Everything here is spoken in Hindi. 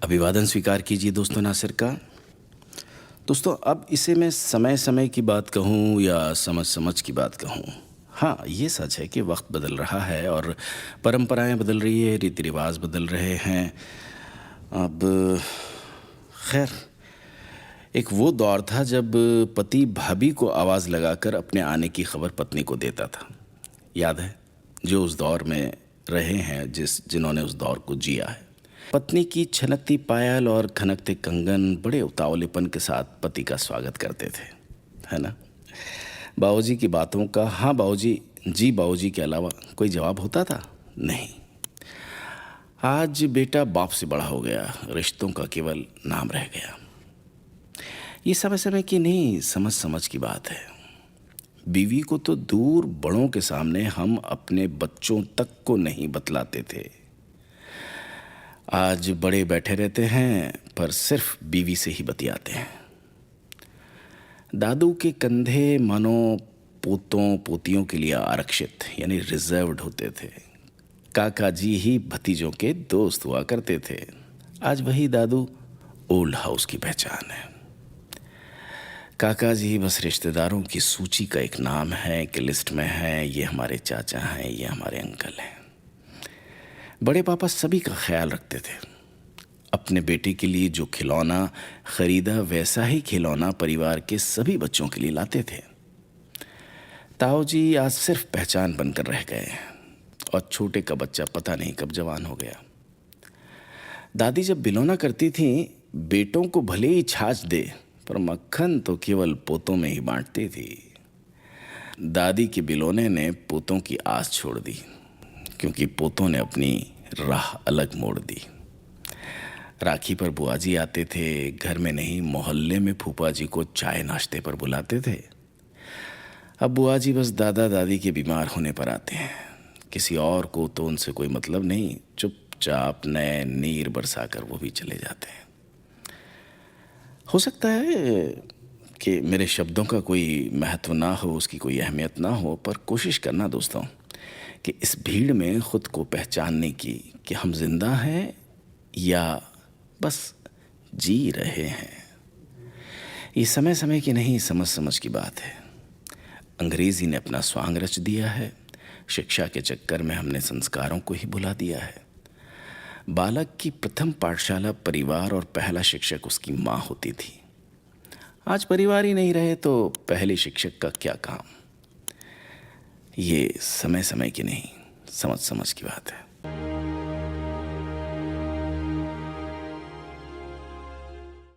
अभिवादन स्वीकार कीजिए दोस्तों नासिर का। दोस्तों अब इसे मैं समय समय की बात कहूँ या समझ समझ की बात कहूँ, हाँ ये सच है कि वक्त बदल रहा है और परंपराएं बदल रही है, रीति रिवाज बदल रहे हैं। अब खैर, एक वो दौर था जब पति भाभी को आवाज़ लगाकर अपने आने की खबर पत्नी को देता था। याद है? जो उस दौर में रहे हैं, जिन्होंने उस दौर को जिया है। पत्नी की छनकती पायल और खनकते कंगन बड़े उतावलेपन के साथ पति का स्वागत करते थे, है ना? बाबूजी की बातों का हाँ बाबूजी, जी बाबूजी के अलावा कोई जवाब होता था? नहीं। आज बेटा बाप से बड़ा हो गया, रिश्तों का केवल नाम रह गया। ये समय समय की नहीं, समझ समझ की बात है। बीवी को तो दूर बड़ों के सामने हम अपने बच्चों तक को नहीं बतलाते थे। आज बड़े बैठे रहते हैं पर सिर्फ बीवी से ही बतियाते हैं। दादू के कंधे मानो पोतों पोतियों के लिए आरक्षित यानी रिजर्व्ड होते थे। काका जी ही भतीजों के दोस्त हुआ करते थे। आज वही दादू ओल्ड हाउस की पहचान है। काका जी बस रिश्तेदारों की सूची का एक नाम है कि लिस्ट में है, ये हमारे चाचा हैं, ये हमारे अंकल हैं। बड़े पापा सभी का ख्याल रखते थे। अपने बेटे के लिए जो खिलौना खरीदा वैसा ही खिलौना परिवार के सभी बच्चों के लिए लाते थे। ताऊ जी आज सिर्फ पहचान बनकर रह गए और छोटे का बच्चा पता नहीं कब जवान हो गया। दादी जब बिलोना करती थी, बेटों को भले ही छाछ दे पर मक्खन तो केवल पोतों में ही बांटती थी। दादी के बिलोने ने पोतों की आस छोड़ दी क्योंकि पोतों ने अपनी राह अलग मोड़ दी। राखी पर बुआ जी आते थे, घर में नहीं मोहल्ले में फूफा जी को चाय नाश्ते पर बुलाते थे। अब बुआ जी बस दादा दादी के बीमार होने पर आते हैं। किसी और को तो उनसे कोई मतलब नहीं, चुपचाप नए नीर बरसाकर वो भी चले जाते हैं। हो सकता है कि मेरे शब्दों का कोई महत्व ना हो, उसकी कोई अहमियत ना हो, पर कोशिश करना दोस्तों कि इस भीड़ में खुद को पहचानने की कि हम जिंदा हैं या बस जी रहे हैं। ये समय समय की नहीं, समझ समझ की बात है। अंग्रेजी ने अपना स्वांग रच दिया है। शिक्षा के चक्कर में हमने संस्कारों को ही भुला दिया है। बालक की प्रथम पाठशाला परिवार और पहला शिक्षक उसकी माँ होती थी। आज परिवार ही नहीं रहे तो पहले शिक्षक का क्या काम। ये समय समय की नहीं, समझ समझ की बात है।